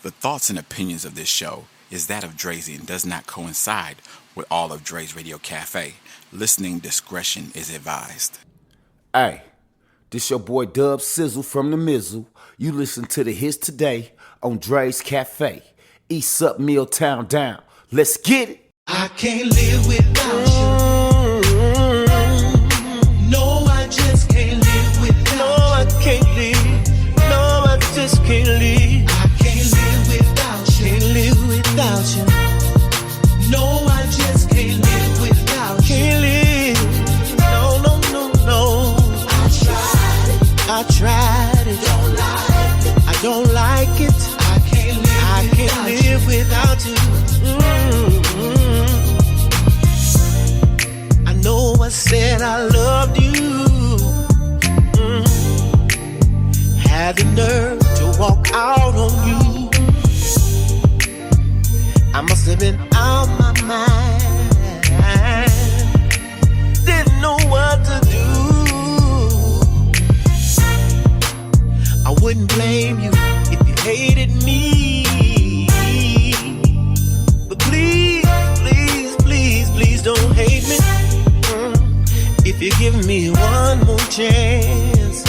The thoughts and opinions of this show is that of Drazy and does not coincide with all of Dre's Radio Cafe. Listening discretion is advised. Hey, this your boy Dub Sizzle from the Mizzle. You listen to the hits today on Dre's Cafe. East up, Milltown down. Let's get it. I can't live without you. No, I just can't live without you. No, I can't live. No, I just can't live. I can't live without you. Can't live without you. No, I just can't live without you. Can't live. No, no, no, no. I tried it. Don't like it. I don't like it. I can't live without you. I know I said I loved you. Had the nerve to walk out on you. I must have been out my mind. Didn't know what to do. I wouldn't blame you if you hated me. But please, please, please, please don't hate me. If you give me one more chance,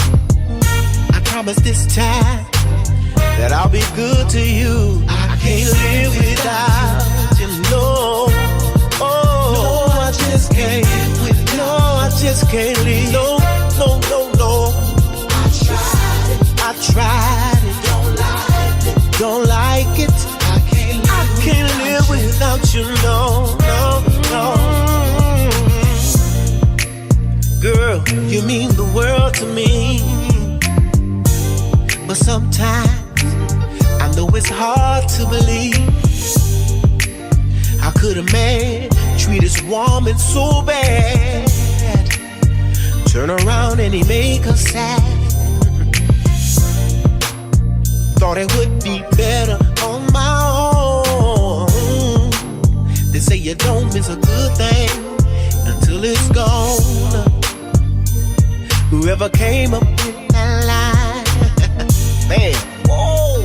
I promise this time that I'll be good to you. I can't live without you, no. Oh, no, I just can't. No, I just can't live. No, no, no, no. I tried it. Don't like it. I can't live without you. No, no, no. Girl, you mean the world to me. But sometimes I know it's hard to believe. How could a man treat his woman so bad? Turn around and he make her sad. Thought it would be better on my own. They say you don't miss a good thing until it's gone. Whoever came up with that line, man, whoa,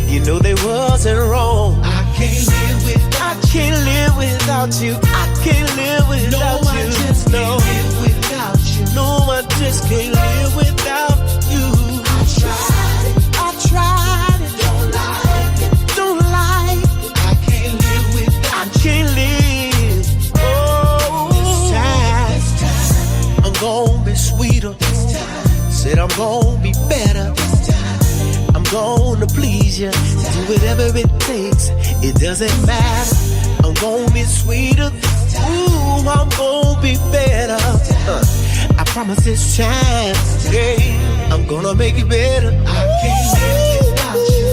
you know they wasn't wrong. I can't live without I can't live without you. I can't live without no, you. I just No, can't live without you. no, I just can't live without you. I tried it. Don't like it. I can't live without I can't live. Oh, this time. I'm gonna be sweeter. Said I'm gonna be better. I'm gonna please you. Do whatever it takes. It doesn't matter. I'm gonna be sweeter. Ooh, I'm gonna be better. I promise this time. Hey, I'm gonna make it better. I can't live without you.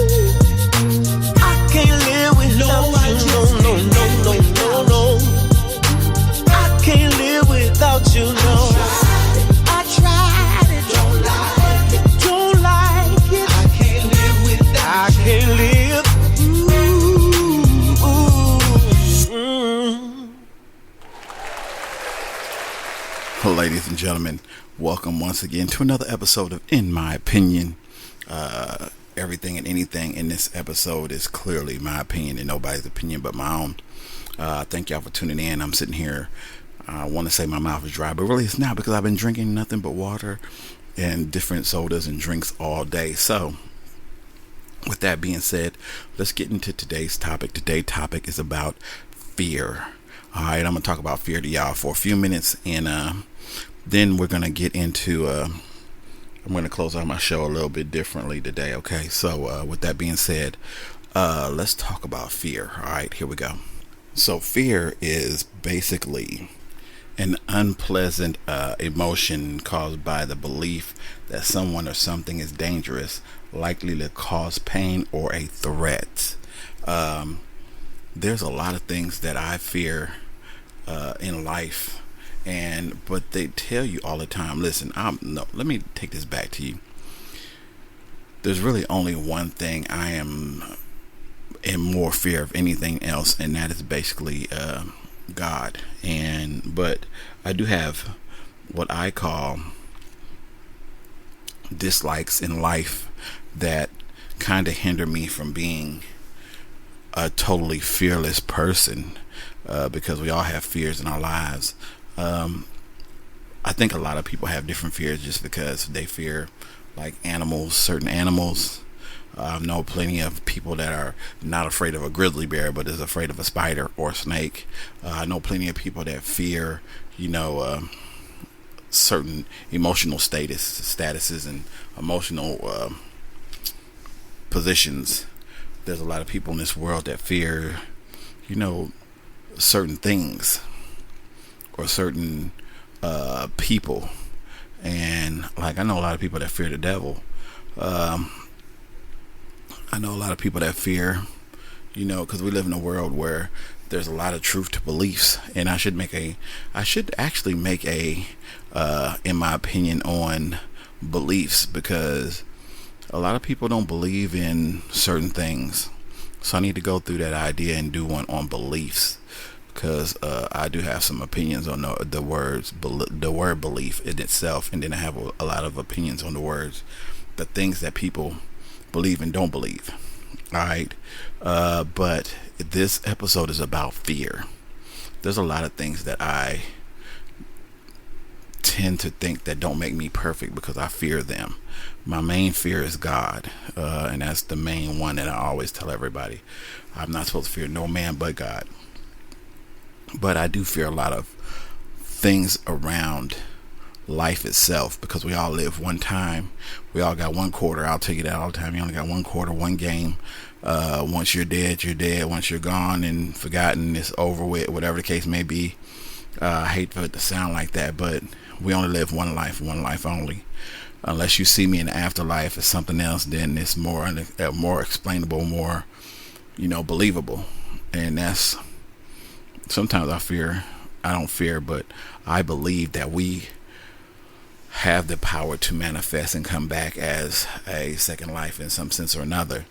I can't live without No, I you. just No, can't no, live no, no, no, no. I can't live without you. No. I tried it. Don't like it. I can't live without I you. can't live. Ladies and gentlemen, welcome once again to another episode of In My Opinion. Everything and anything in this episode is clearly my opinion and nobody's opinion but my own. Thank y'all for tuning in. I'm sitting here, I want to say my mouth is dry, but really it's not, because I've been drinking nothing but water and different sodas and drinks all day. So with that being said, let's get into today's topic. Today's topic is about fear. All right, I'm gonna talk about fear to y'all for a few minutes, and then we're gonna get into I'm gonna close out my show a little bit differently today. Okay, so with that being said, let's talk about fear. All right, here we go. So fear is basically an unpleasant emotion caused by the belief that someone or something is dangerous, likely to cause pain or a threat. There's a lot of things that I fear in life, but they tell you all the time, listen, no, let me take this back to you. There's really only one thing I am in more fear of anything else, and that is basically God. But I do have what I call dislikes in life that kind of hinder me from being a totally fearless person, because we all have fears in our lives. I think a lot of people have different fears just because they fear like animals, certain animals. I know plenty of people that are not afraid of a grizzly bear, but is afraid of a spider or a snake. I know plenty of people that fear, certain emotional statuses and emotional positions. There's a lot of people in this world that fear, certain things or certain people. And like, I know a lot of people that fear the devil. I know a lot of people that fear, because we live in a world where there's a lot of truth to beliefs, and I should actually make a in my opinion, on beliefs, because a lot of people don't believe in certain things. So I need to go through that idea and do one on beliefs, because I do have some opinions on the word belief in itself, and then I have a lot of opinions on the things that people believe and don't believe. All right. But this episode is about fear. There's a lot of things that I tend to think that don't make me perfect because I fear them. My main fear is God, and that's the main one that I always tell everybody. I'm not supposed to fear no man but God. But I do fear a lot of things around life itself, because we all live one time. We all got one quarter. I'll tell you that all the time. You only got one quarter, one game. Once you're dead, you're dead. Once you're gone and forgotten, it's over with, whatever the case may be. I hate for it to sound like that, but we only live one life only. Unless you see me in the afterlife as something else, then it's more explainable, more, believable. And that's, sometimes I don't fear, but I believe that we have the power to manifest and come back as a second life in some sense or another,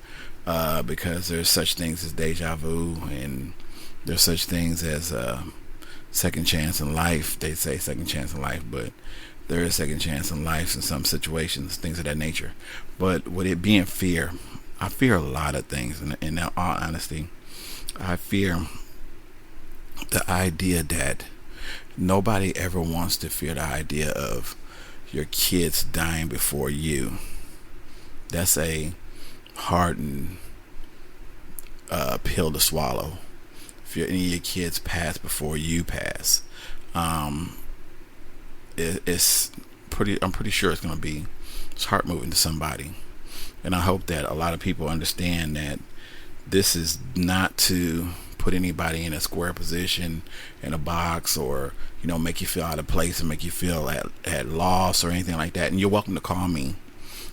because there's such things as deja vu, and there's such things as second chance in life. They say second chance in life, but there is second chance in life in some situations, things of that nature. But with it being fear, I fear a lot of things, in all honesty. I fear the idea that nobody ever wants to fear the idea of your kids dying before you. That's a hardened pill to swallow. If any of your kids pass before you pass, it's pretty. I'm pretty sure it's heart moving to somebody, and I hope that a lot of people understand that this is not to put anybody in a square position, in a box, or make you feel out of place and make you feel at loss or anything like that. And you're welcome to call me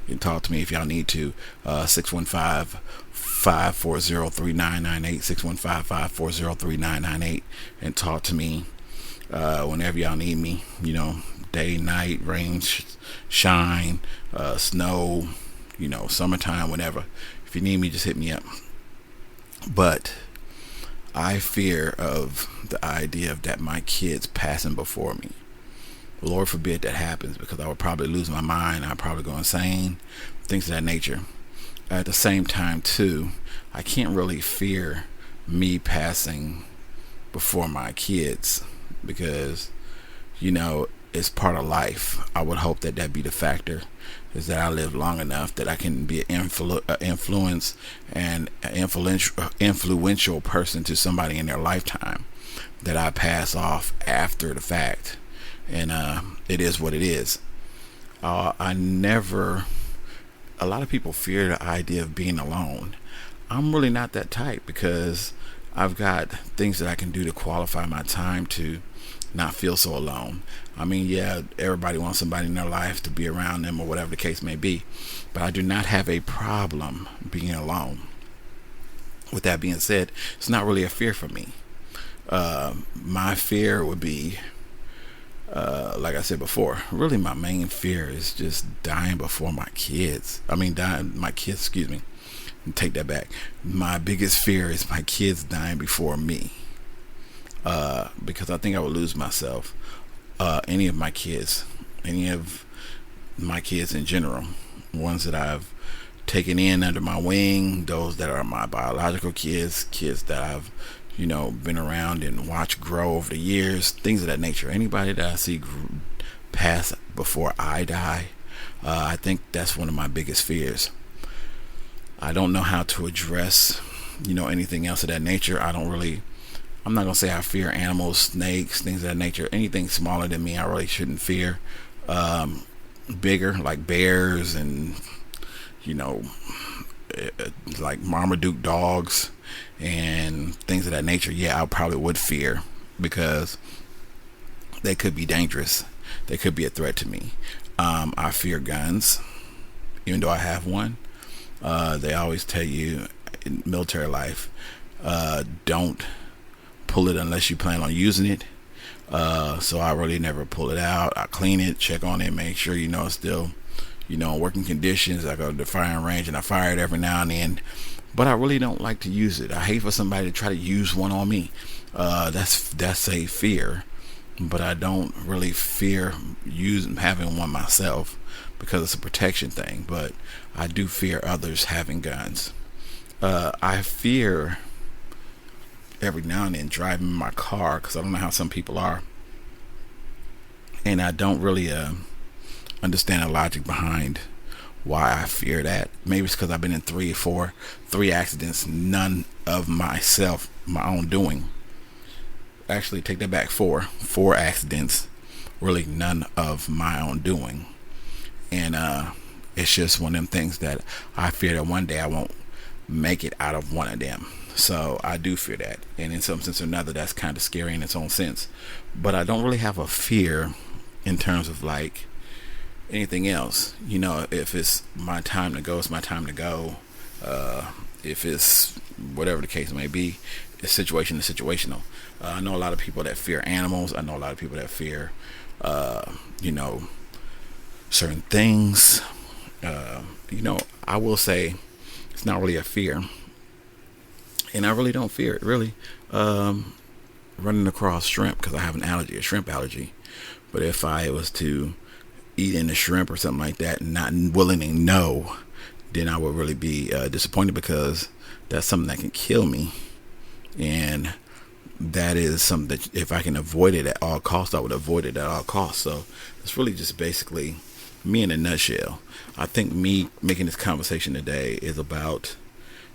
and talk to me if y'all need to. 615-540-3998, 615-540-3998, and talk to me whenever y'all need me. Day, night, rain, shine, snow, summertime, whenever. If you need me, just hit me up. But I fear of the idea of that my kids passing before me. Lord forbid that happens, because I would probably lose my mind. I'd probably go insane, things of that nature. At the same time, too, I can't really fear me passing before my kids, because, it's part of life. I would hope that be the factor, is that I live long enough that I can be an influence and influential person to somebody in their lifetime, that I pass off after the fact. And it is what it is. A lot of people fear the idea of being alone. I'm really not that type, because I've got things that I can do to qualify my time to not feel so alone. I mean, yeah, everybody wants somebody in their life to be around them, or whatever the case may be, but I do not have a problem being alone. With that being said, it's not really a fear for me. My fear would be, like I said before, really my main fear is just dying before my kids. Excuse me. Take that back. My biggest fear is my kids dying before me. Because I think I would lose myself. Any of my kids in general, ones that I've taken in under my wing, those that are my biological kids that I've, been around and watched grow over the years, things of that nature. Anybody that I see pass before I die, I think that's one of my biggest fears. I don't know how to address, anything else of that nature. I'm not going to say I fear animals, snakes, things of that nature. Anything smaller than me, I really shouldn't fear. Bigger, like bears and, like Marmaduke dogs and things of that nature, I probably would fear, because they could be dangerous. They could be a threat to me. I fear guns, even though I have one. They always tell you in military life, don't pull it unless you plan on using it. So I really never pull it out. I clean it, check on it, make sure it's still in working conditions. I go to the firing range and I fire it every now and then, but I really don't like to use it. I hate for somebody to try to use one on me. That's a fear, but I don't really fear having one myself, because it's a protection thing. But I do fear others having guns. I fear every now and then driving my car, because I don't know how some people are, and I don't really understand the logic behind why I fear that. Maybe it's because I've been in three accidents, none of my own doing. Actually, take that back, four accidents, really none of my own doing. And it's just one of them things that I fear that one day I won't make it out of one of them. So I do fear that, and in some sense or another, that's kind of scary in its own sense. But I don't really have a fear in terms of like anything else. If it's my time to go, it's my time to go. If it's whatever the case may be, it's situational. I know a lot of people that fear animals. I know a lot of people that fear, certain things. I will say it's not really a fear. And I really don't fear it, really. Running across shrimp, because I have a shrimp allergy. But if I was to eat in a shrimp or something like that and not willingly know, then I would really be disappointed, because that's something that can kill me. And that is something that if I can avoid it at all costs, I would avoid it at all costs. So it's really just basically me in a nutshell. I think me making this conversation today is about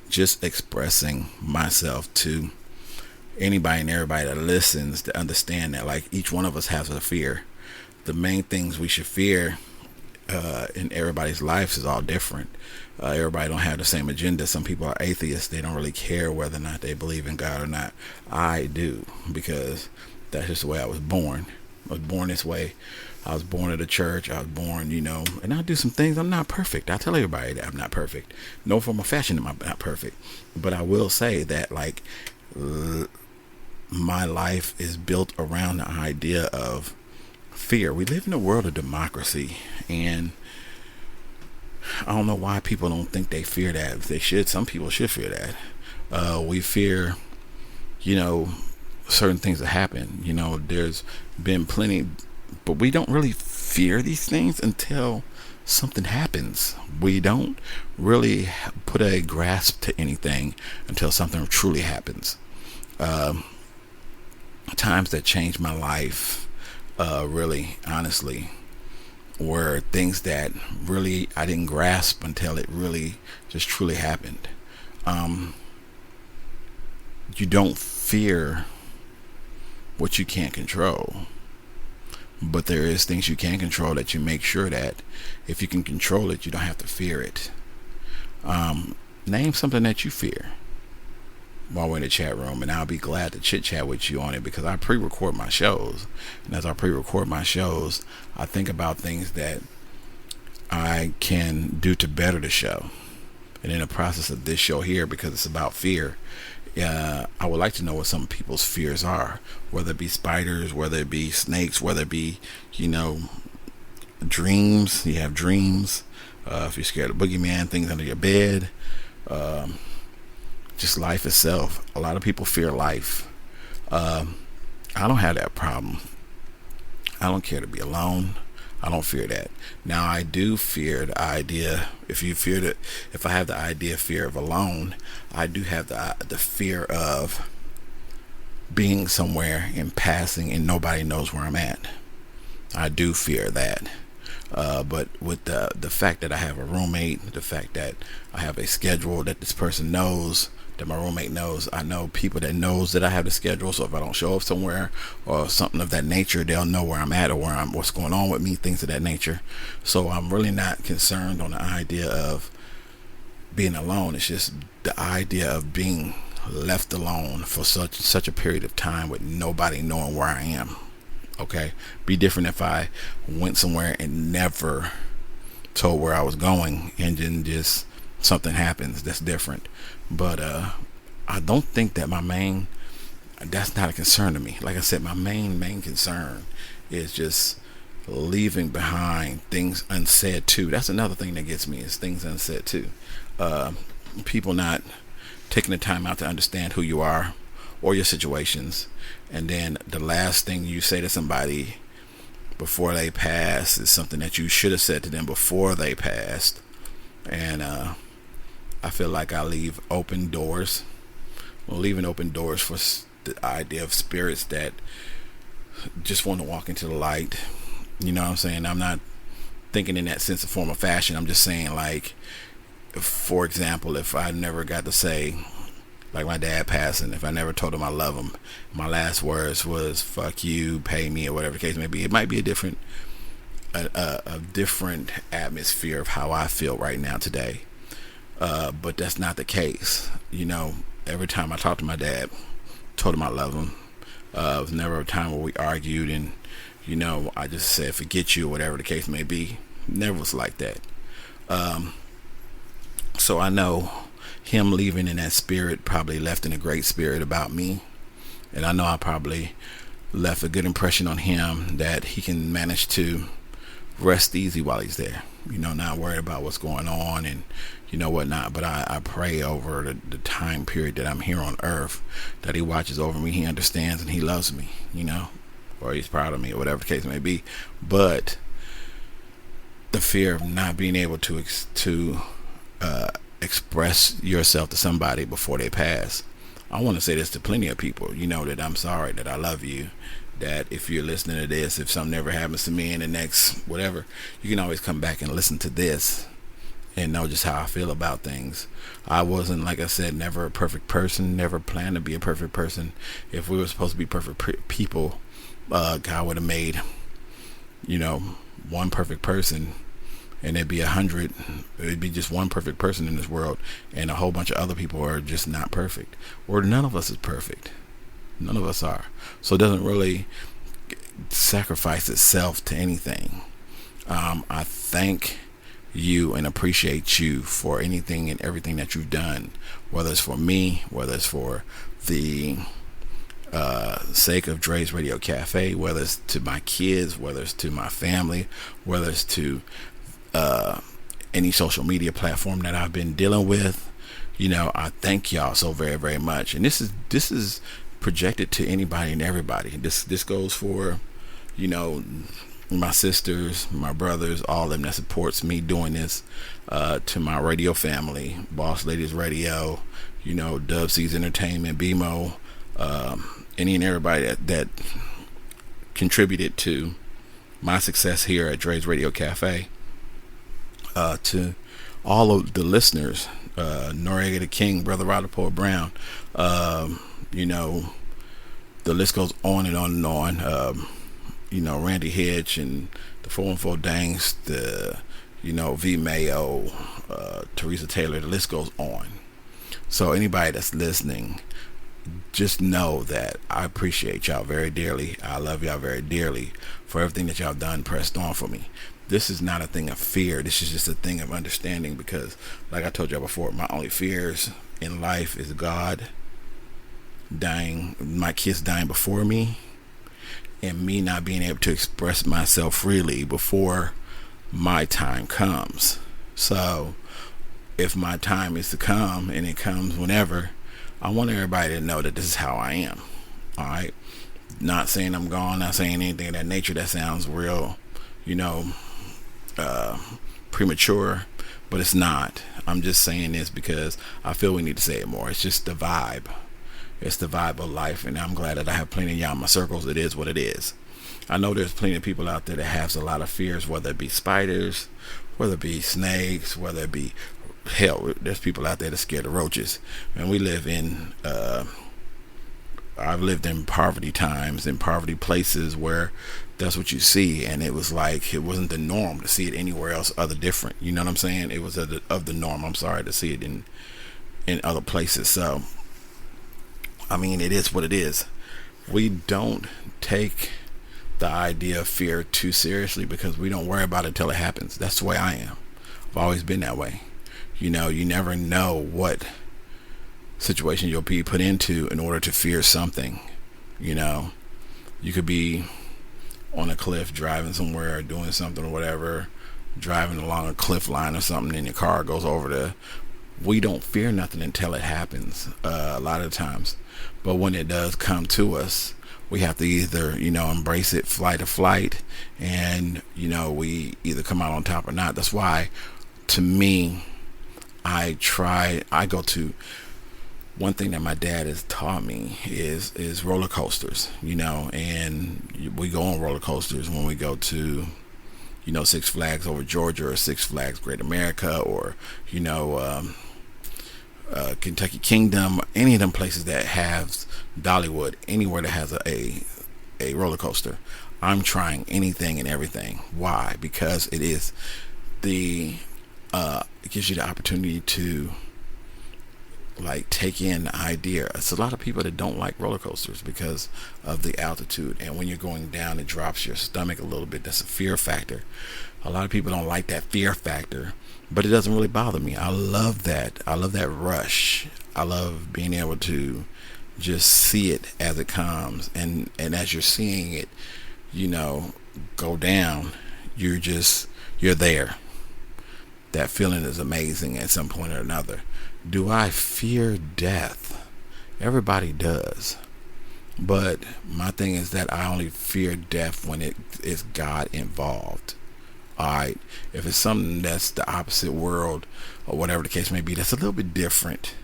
just expressing myself to anybody and everybody that listens, to understand that like each one of us has a fear. The main things we should fear in everybody's lives is all different. Everybody don't have the same agenda. Some people are atheists. They don't really care whether or not they believe in God or not. I do, because that's just the way I was born. I was born this way. I was born at a church. I was born, and I do some things. I'm not perfect. I tell everybody that I'm not perfect. No form of fashion am I not perfect. But I will say that like my life is built around the idea of fear. We live in a world of democracy, and I don't know why people don't think they fear that. If they should, some people should fear that. We fear, certain things that happen. There's been plenty, but we don't really fear these things until something happens. We don't really put a grasp to anything until something truly happens. Times that changed my life, really, honestly, were things that really I didn't grasp until it really just truly happened. You don't fear what you can't control, but there is things you can control that you make sure that if you can control it, you don't have to fear it. Name something that you fear while we're in the chat room, and I'll be glad to chit chat with you on it, because I pre-record my shows, and as I pre-record my shows, I think about things that I can do to better the show. And in the process of this show here, because it's about fear, I would like to know what some people's fears are, whether it be spiders, whether it be snakes, whether it be, dreams. You have dreams. If you're scared of boogeyman, things under your bed, just life itself. A lot of people fear life. I don't have that problem. I don't care to be alone. I don't fear that. Now I do fear the idea. If I have the fear of alone, I do have the fear of being somewhere and passing and nobody knows where I'm at. I do fear that. But with the fact that I have a roommate, the fact that I have a schedule that this person knows, that my roommate knows, I know people that knows that I have the schedule. So if I don't show up somewhere or something of that nature, they'll know where I'm at or what's going on with me, things of that nature. So I'm really not concerned on the idea of being alone. It's just the idea of being left alone for such a period of time with nobody knowing where I am. Okay, be different if I went somewhere and never told where I was going, and then just something happens. That's different. But I don't think that that's not a concern to me. Like I said, my main concern is just leaving behind things unsaid too. That's another thing that gets me, is things unsaid too. People not taking the time out to understand who you are or your situations, and then the last thing you say to somebody before they pass is something that you should have said to them before they passed. And I feel like I leave open doors. Well, leaving open doors for the idea of spirits that just want to walk into the light. You know what I'm saying? I'm not thinking in that sense of form of fashion. I'm just saying, like, for example, if I never got to say, like my dad passing, if I never told him I love him, my last words was "fuck you, pay me," or whatever the case may be. It might be a different atmosphere of how I feel right now today. But that's not the case. You know, every time I talked to my dad, told him I love him. It was never a time where we argued and, you know, I just said forget you or whatever the case may be. Never was like that. So I know him leaving in that spirit probably left in a great spirit about me. And I know I probably left a good impression on him, that he can manage to rest easy while he's there. You know, not worried about what's going on and, you know, whatnot. But I pray over the time period that I'm here on earth, that he watches over me, he understands, and he loves me, you know, or he's proud of me or whatever the case may be. But the fear of not being able to express yourself to somebody before they pass. I want to say this to plenty of people, you know, that I'm sorry, that I love you, that if you're listening to this, if something ever happens to me in the next whatever, you can always come back and listen to this and know just how I feel about things. I wasn't, like I said, never a perfect person, never planned to be a perfect person. If we were supposed to be perfect people, God would have made, you know, one perfect person, and it'd be 100. It'd be just one perfect person in this world, and a whole bunch of other people are just not perfect. Or none of us is perfect. None of us are. So it doesn't really sacrifice itself to anything. I thank you and appreciate you for anything and everything that you've done, whether it's for me, whether it's for the sake of Dre's Radio Cafe, whether it's to my kids, whether it's to my family, whether it's to any social media platform that I've been dealing with. You know, I thank y'all so very, very much. And this is projected to anybody and everybody. This goes for, you know, my sisters, my brothers, all of them that supports me doing this, to my radio family, Boss Ladies Radio, you know, Dub C's Entertainment, BMO, any and everybody that contributed to my success here at Dre's Radio Cafe, to all of the listeners, Noriega the King, Brother Rodaport Brown, you know, the list goes on and on and on. You know, Randy Hitch and the 414 Dangs, the, you know, V Mayo, Teresa Taylor, the list goes on. So anybody that's listening, just know that I appreciate y'all very dearly. I love y'all very dearly for everything that y'all done, pressed on for me. This is not a thing of fear. This is just a thing of understanding, because like I told y'all before, my only fears in life is God dying, my kids dying before me, and me not being able to express myself freely before my time comes. So if my time is to come, and it comes whenever, I want everybody to know that this is how I am. All right, not saying I'm gone, not saying anything of that nature that sounds real, you know, premature, but it's not. I'm just saying this because I feel we need to say it more. It's just the vibe. It's the vibe of life, and I'm glad that I have plenty of y'all in my circles. It is what it is. I know there's plenty of people out there that have a lot of fears, whether it be spiders, whether it be snakes, whether it be hell. There's people out there that are scared of roaches. And we live in I've lived in poverty times, in poverty places where that's what you see, and it was like it wasn't the norm to see it anywhere else other different. You know what I'm saying? It was of the norm. I'm sorry, to see it in other places. So I mean, it is what it is. We don't take the idea of fear too seriously because we don't worry about it till it happens. That's the way I am. I've always been that way. You know, you never know what situation you'll be put into in order to fear something. You know, you could be on a cliff driving somewhere or doing something or whatever, driving along a cliff line or something, and your car goes over the. We don't fear nothing until it happens a lot of times. But when it does come to us, we have to either, you know, embrace it, flight or flight, and, you know, we either come out on top or not. That's why, to me, I go to, one thing that my dad has taught me is roller coasters, you know, and we go on roller coasters when we go to, you know, Six Flags over Georgia or Six Flags Great America or, you know, Kentucky Kingdom, any of them places that have Dollywood, anywhere that has a roller coaster. I'm trying anything and everything. Why? Because it is it gives you the opportunity to like take in the idea. It's a lot of people that don't like roller coasters because of the altitude, and when you're going down it drops your stomach a little bit. That's a fear factor. A lot of people don't like that fear factor, but it doesn't really bother me. I love that rush. I love being able to just see it as it comes, and as you're seeing it, you know, go down, you're there. That feeling is amazing at some point or another. Do I fear death? Everybody does. But my thing is that I only fear death when it is God involved. Alright, if it's something that's the opposite world or whatever the case may be, that's a little bit different.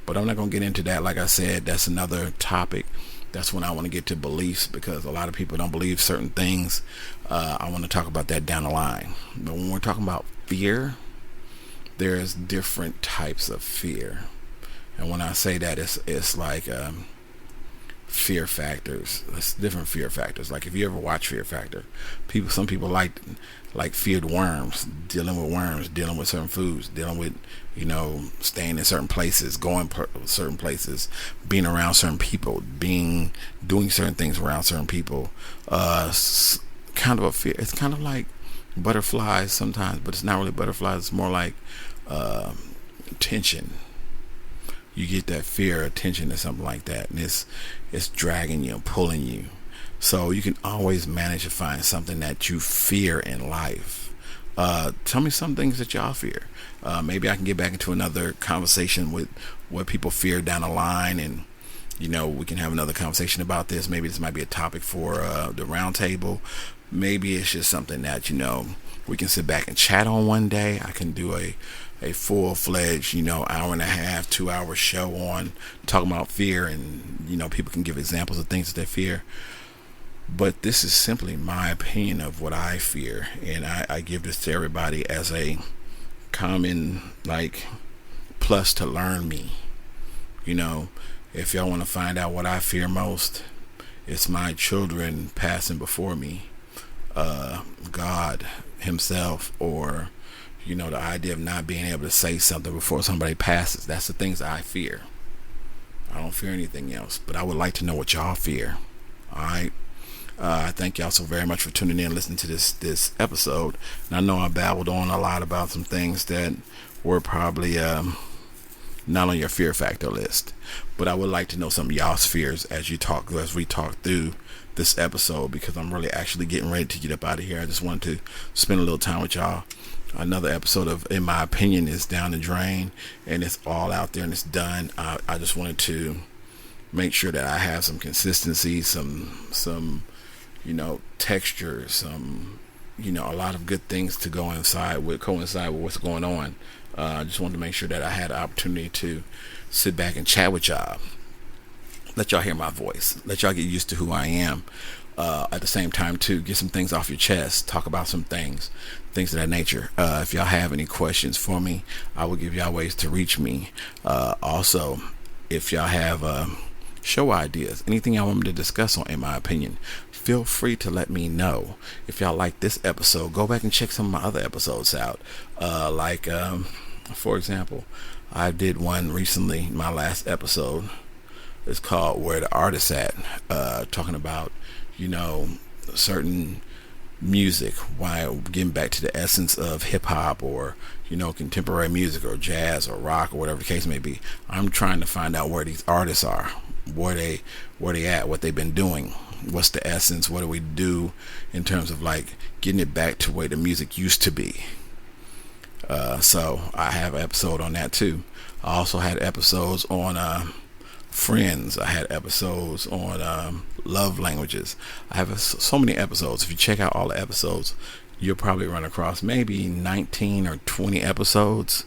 But I'm not going to get into that. Like I said, that's another topic. That's when I want to get to beliefs, because a lot of people don't believe certain things. I want to talk about that down the line. But when we're talking about fear, there's different types of fear. And when I say that, it's like fear factors. It's different fear factors. Like if you ever watch Fear Factor, some people like feared worms, dealing with certain foods, dealing with, you know, staying in certain places, going certain places, being around certain people, doing certain things around certain people. Kind of a fear. It's kind of like butterflies sometimes, but it's not really butterflies. It's more like tension. You get that fear of tension or something like that, and it's dragging you and pulling you. So you can always manage to find something that you fear in life. Tell me some things that y'all fear. Maybe I can get back into another conversation with what people fear down the line, and, you know, we can have another conversation about this. Maybe this might be a topic for the round table. Maybe it's just something that, you know, we can sit back and chat on one day. I can do a full-fledged, you know, hour and a half, 2-hour show on talking about fear, and, you know, people can give examples of things that they fear. But this is simply my opinion of what I fear, and I give this to everybody as a common, like, plus to learn me. You know, if y'all want to find out what I fear most, it's my children passing before me, God himself, or, you know, the idea of not being able to say something before somebody passes. That's the things I fear. I don't fear anything else, but I would like to know what y'all fear. Alright. I thank y'all so very much for tuning in and listening to this episode. And I know I babbled on a lot about some things that were probably not on your fear factor list, but I would like to know some of y'all's fears as we talk through this episode, because I'm really actually getting ready to get up out of here. I just wanted to spend a little time with y'all. Another episode of In My Opinion is down the drain, and it's all out there and it's done. I just wanted to make sure that I have some consistency, some you know, texture, some a lot of good things to coincide with what's going on. I just wanted to make sure that I had the opportunity to sit back and chat with y'all, let y'all hear my voice, let y'all get used to who I am. At the same time, too, get some things off your chest, talk about some things of that nature. If y'all have any questions for me, I will give y'all ways to reach me. Also, if y'all have show ideas, anything y'all want me to discuss on In My Opinion, feel free to let me know. If y'all like this episode, go back and check some of my other episodes out. For example, I did one recently, my last episode. It's called Where the Artist At, talking about certain music, why getting back to the essence of hip hop or contemporary music or jazz or rock or whatever the case may be. I'm trying to find out where these artists are, where they at, what they've been doing, what's the essence, what do we do in terms of like getting it back to where the music used to be. So I have an episode on that too. I also had episodes on Friends. I had episodes on love languages. I have so many episodes. If you check out all the episodes, you'll probably run across maybe 19 or 20 episodes.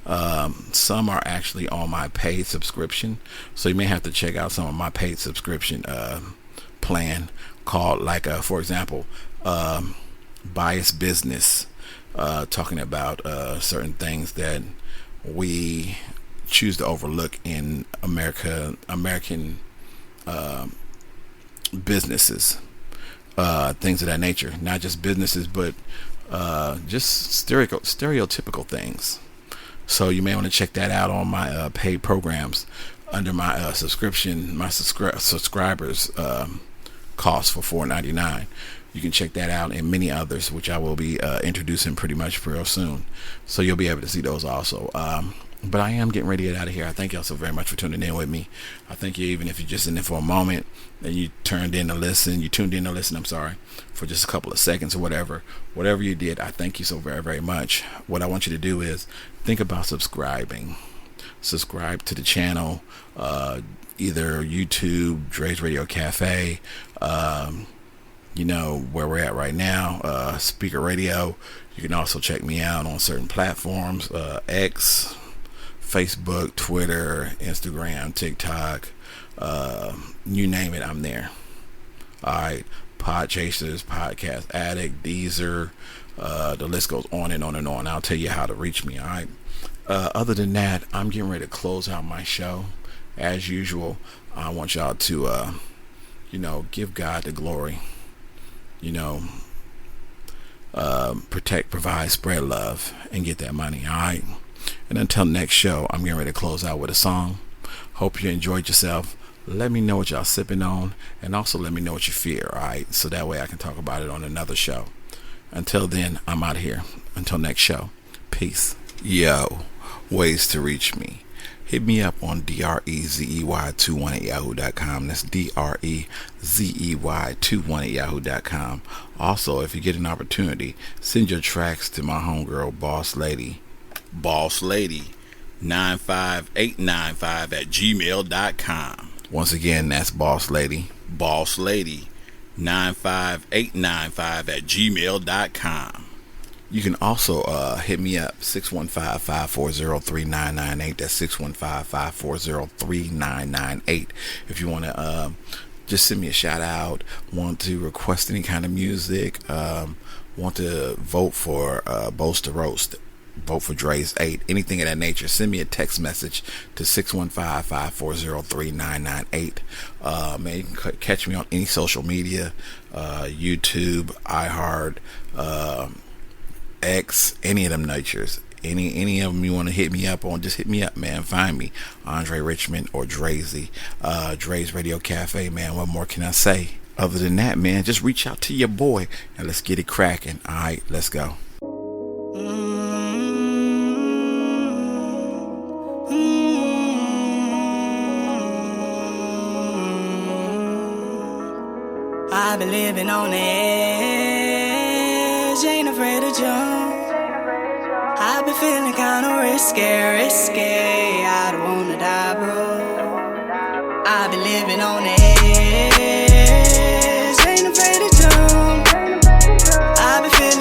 Some are actually on my paid subscription, so you may have to check out some of my paid subscription plan called, like, for example, Bias Business, talking about certain things that we choose to overlook in American businesses, things of that nature. Not just businesses, but just stereotypical things. So you may want to check that out on my paid programs under my subscription. My subscribers cost for $4.99. You can check that out and many others, which I will be introducing pretty much real soon. So you'll be able to see those also. But I am getting ready to get out of here. I thank y'all so very much for tuning in with me. I thank you, even if you're just in there for a moment and you tuned in to listen, for just a couple of seconds or whatever you did. I thank you so very, very much. What I want you to do is think about subscribing. Subscribe to the channel, either YouTube, Dre's Radio Cafe, where we're at right now, Speaker Radio. You can also check me out on certain platforms, X, Facebook, Twitter, Instagram, TikTok, you name it, I'm there. Alright, Podchasers, Podcast Addict, Deezer, the list goes on and on and on. I'll tell you how to reach me. Alright, other than that, I'm getting ready to close out my show. As usual, I want y'all to give God the glory, protect, provide, spread love, and get that money. Alright, and until next show, I'm getting ready to close out with a song. Hope you enjoyed yourself. Let me know what y'all sipping on, and also let me know what you fear, alright? So that way I can talk about it on another show. Until then, I'm out of here. Until next show, peace. Yo, ways to reach me. Hit me up on DREZEY21 at yahoo.com. That's DREZEY21 at yahoo.com. Also, if you get an opportunity, send your tracks to my homegirl, Boss Lady 95895 at gmail.com. Once again, that's Boss Lady 95895 at gmail.com. You can also hit me up, 615-540-3998. That's 615-540-3998. If you want to just send me a shout out, want to request any kind of music, want to vote for Boast to Roast, vote for Dre's 8, anything of that nature, send me a text message to 615-540-3998. Man, you can catch me on any social media, YouTube, iHeart, X, any of them natures. Any of them you want to hit me up on, just hit me up, man. Find me, Andre Richmond or Drezy, Dre's Radio Cafe, man. What more can I say? Other than that, man, just reach out to your boy and let's get it cracking. All right, let's go. I've been living on the edge, ain't afraid to jump. I've been feeling kinda risky. I don't wanna die, bro. I've been living on the edge, ain't afraid to jump. I've been feeling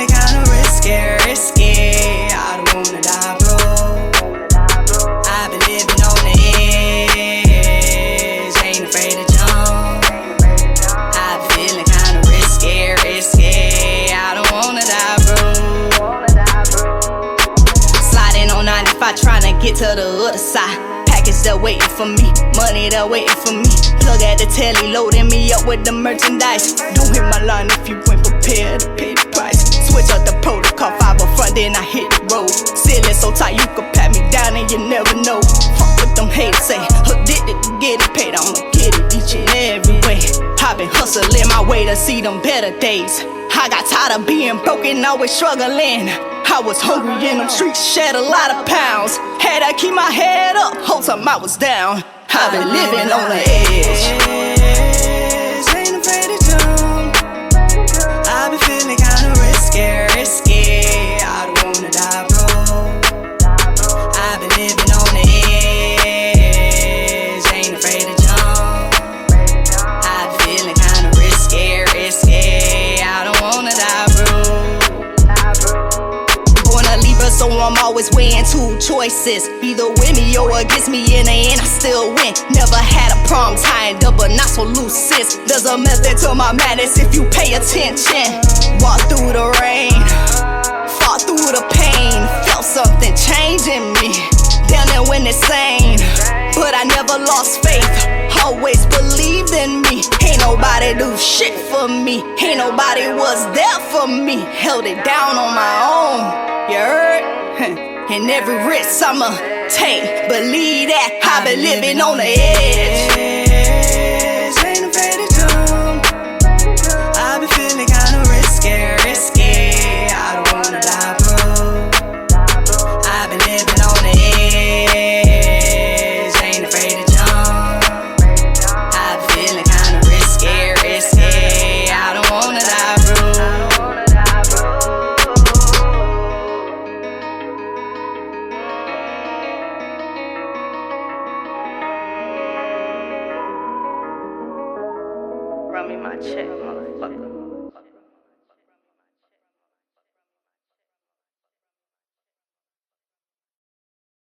it to the other side. Package that waiting for me, money that waiting for me. Plug at the telly, loading me up with the merchandise. Don't hit my line if you ain't prepared to pay the price. Switch up the protocol, 5 up front, then I hit the road. Ceiling so tight you could pat me down and you never know. Fuck what them haters say, addicted to get it paid. I'ma get it each and every way. I been hustling my way to see them better days. I got tired of being broken, always struggling. I was hungry in them streets, shed a lot of pounds. Had to keep my head up, whole time I was down. I've been living on the edge. Ain't afraid to jump. I've been feeling kinda risky. I don't wanna die, bro. I've been living on the edge. Ain't afraid to jump. I've been feeling kinda risky. I don't wanna die, bro. So I'm always weighing 2 choices, either with me or against me. In the end I still win. Never had a problem tying up, but not so loose since. There's a method to my madness if you pay attention. Walk through the rain, fought through the pain, felt something changing me. Down there when it's sane, but I never lost faith. Always believed in me. Ain't nobody do shit for me. Ain't nobody was there for me. Held it down on my own. You heard? And every risk I'ma take, believe that I've been living on the edge. Ain't afraid to jump. I've been feeling kinda risky. I don't wanna die, bro. I've been living on the edge. Ain't afraid to jump. I've been feeling kinda risky. I don't wanna die, bro. Run me my check, motherfucker.